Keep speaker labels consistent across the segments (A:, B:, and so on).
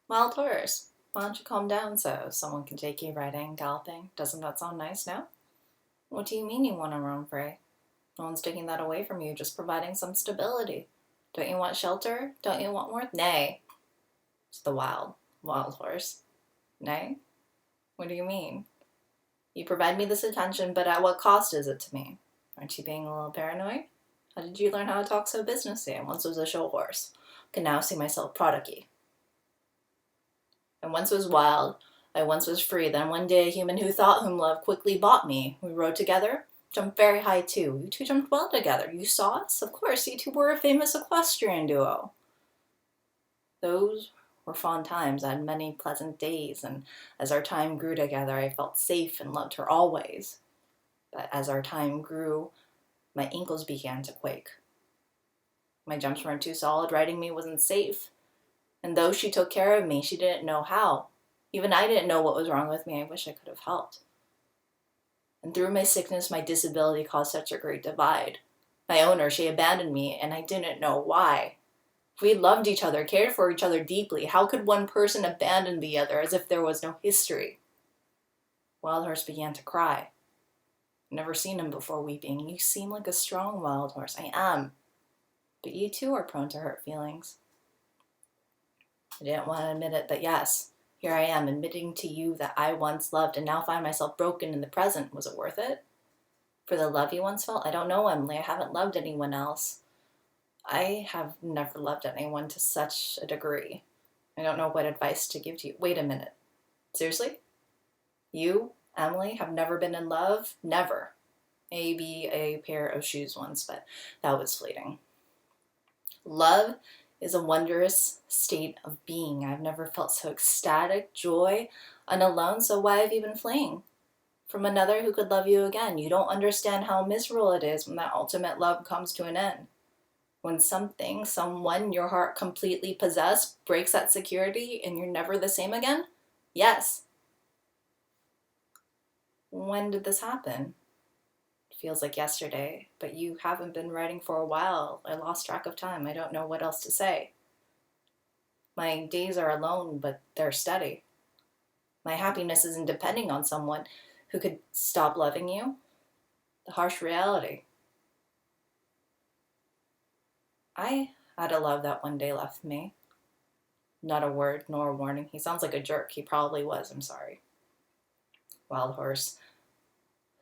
A: Wild horse, why don't you calm down so someone can take you riding, galloping? Doesn't that sound nice now? What do you mean you want to roam free? No one's taking that away from you, just providing some stability. Don't you want shelter? Don't you want warmth? Nay. It's the wild horse. Nay? What do you mean? You provide me this attention, but at what cost is it to me? Aren't you being a little paranoid? How did you learn how to talk so businessy? I once was a show horse. Can now see myself producky. I once was wild. I once was free. Then one day a human who thought whom love quickly bought me. We rode together. Jumped very high too. You two jumped well together. You saw us? Of course, you two were a famous equestrian duo. Those were fond times. I had many pleasant days, and as our time grew together, I felt safe and loved her always. But as our time grew, my ankles began to quake. My jumps weren't too solid. Riding me wasn't safe. And though she took care of me, she didn't know how. Even I didn't know what was wrong with me. I wish I could have helped. And through my sickness, my disability caused such a great divide. My owner, she abandoned me, and I didn't know why. If we loved each other, cared for each other deeply, how could one person abandon the other as if there was no history? Wild Horse began to cry. I've never seen him before weeping. You seem like a strong wild horse. I am. But you too are prone to hurt feelings. I didn't want to admit it, but yes, here I am admitting to you that I once loved and now find myself broken in the present. Was it worth it? For the love you once felt? I don't know, Emily. I haven't loved anyone else. I have never loved anyone to such a degree. I don't know what advice to give to you. Wait a minute. Seriously? You, Emily, have never been in love? Never. Maybe a pair of shoes once, but that was fleeting. Love is a wondrous state of being. I've never felt so ecstatic, joy, and alone, so why have you been fleeing from another who could love you again? You don't understand how miserable it is when that ultimate love comes to an end. When something, someone your heart completely possessed breaks that security and you're never the same again? Yes. When did this happen? Feels like yesterday, but you haven't been writing for a while. I lost track of time. I don't know what else to say. My days are alone, but they're steady. My happiness isn't depending on someone who could stop loving you. The harsh reality. I had a love that one day left me. Not a word nor a warning. He sounds like a jerk. He probably was. I'm sorry. Wild Horse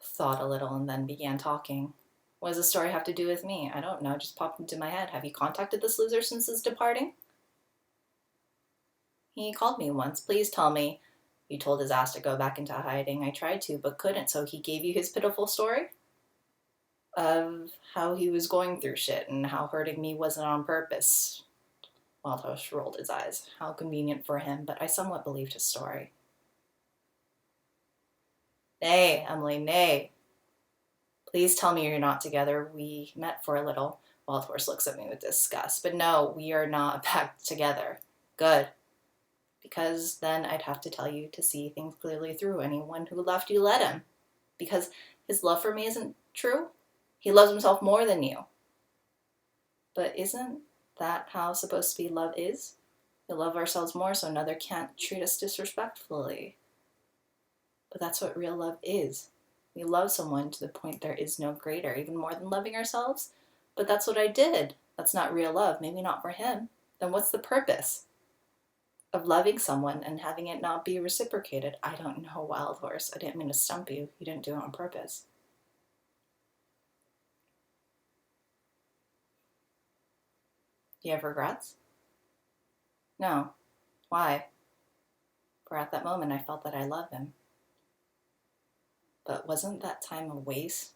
A: thought a little and then began talking. What does the story have to do with me? I don't know, just popped into my head. Have you contacted this loser since his departing? He called me once. Please tell me you told his ass to go back into hiding. I tried to, but couldn't, so he gave you his pitiful story? Of how he was going through shit and how hurting me wasn't on purpose. Wildhouse rolled his eyes. How convenient for him, but I somewhat believed his story. Nay, Emily, nay. Please tell me you're not together. We met for a little. Wildhorse looks at me with disgust. But no, we are not back together. Good. Because then I'd have to tell you to see things clearly through. Anyone who left you, let him. Because his love for me isn't true. He loves himself more than you. But isn't that how supposed to be love is? We love ourselves more so another can't treat us disrespectfully. But that's what real love is. We love someone to the point there is no greater, even more than loving ourselves. But that's what I did. That's not real love. Maybe not for him. Then what's the purpose of loving someone and having it not be reciprocated? I don't know, Wild Horse. I didn't mean to stump you. You didn't do it on purpose. Do you have regrets? No. Why? For at that moment I felt that I loved him. But wasn't that time a waste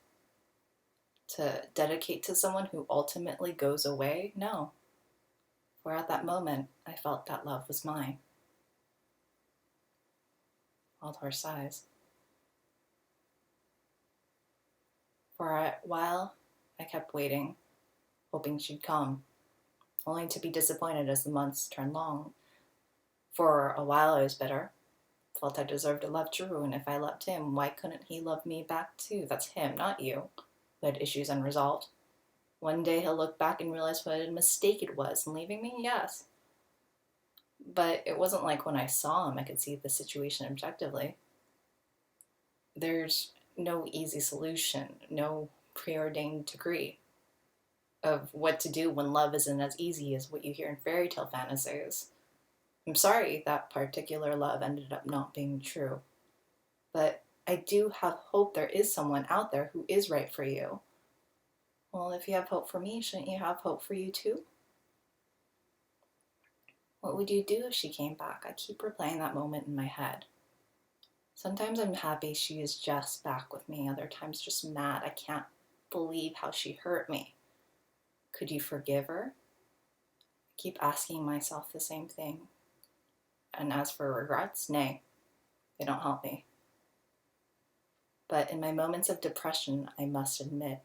A: to dedicate to someone who ultimately goes away? No. For at that moment, I felt that love was mine. Wild Horse sighs. For a while, I kept waiting, hoping she'd come, only to be disappointed as the months turned long. For a while, I was bitter. Felt I deserved a love true, and if I loved him, why couldn't he love me back too? That's him, not you, who had issues unresolved. One day he'll look back and realize what a mistake it was in leaving me, yes. But it wasn't like when I saw him, I could see the situation objectively. There's no easy solution, no preordained degree of what to do when love isn't as easy as what you hear in fairy tale fantasies. I'm sorry that particular love ended up not being true, but I do have hope there is someone out there who is right for you. Well, if you have hope for me, shouldn't you have hope for you too? What would you do if she came back? I keep replaying that moment in my head. Sometimes I'm happy she is just back with me, other times just mad. I can't believe how she hurt me. Could you forgive her? I keep asking myself the same thing. And as for regrets, nay, they don't help me. But in my moments of depression, I must admit,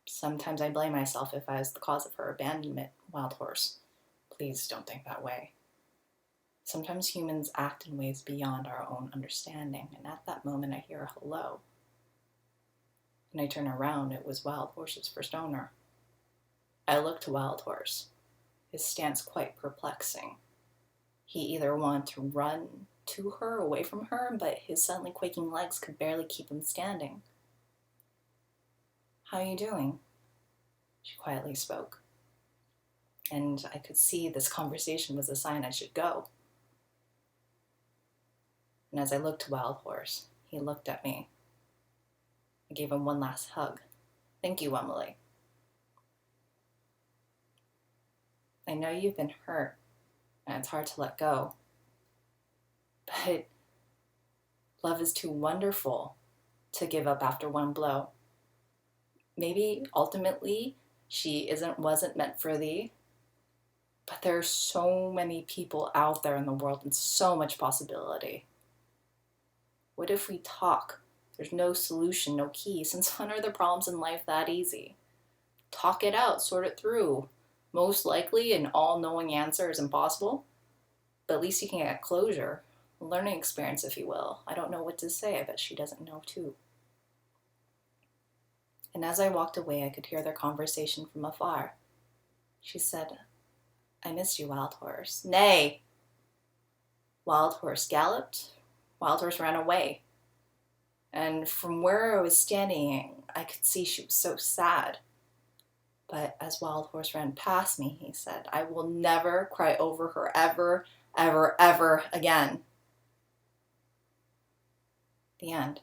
A: sometimes I blame myself if I was the cause of her abandonment. Wild horse, please don't think that way. Sometimes humans act in ways beyond our own understanding, and at that moment I hear a hello. When I turn around, it was Wild Horse's first owner. I looked to Wild Horse, his stance quite perplexing. He either wanted to run to her, away from her, but his suddenly quaking legs could barely keep him standing. How are you doing? She quietly spoke. And I could see this conversation was a sign I should go. And as I looked to Wild Horse, he looked at me. I gave him one last hug. Thank you, Emily. I know you've been hurt, and it's hard to let go. But love is too wonderful to give up after one blow. Maybe ultimately she wasn't meant for thee, but there are so many people out there in the world and so much possibility. What if we talk? There's no solution, no key. Since when are the problems in life that easy? Talk it out, sort it through. Most likely an all-knowing answer is impossible, but at least you can get closure. A learning experience, if you will. I don't know what to say, I bet she doesn't know too. And as I walked away, I could hear their conversation from afar. She said, I miss you, Wild Horse. Nay! Wild Horse galloped. Wild Horse ran away. And from where I was standing, I could see she was so sad. But as Wild Horse ran past me, he said, I will never cry over her ever, ever, ever again. The end.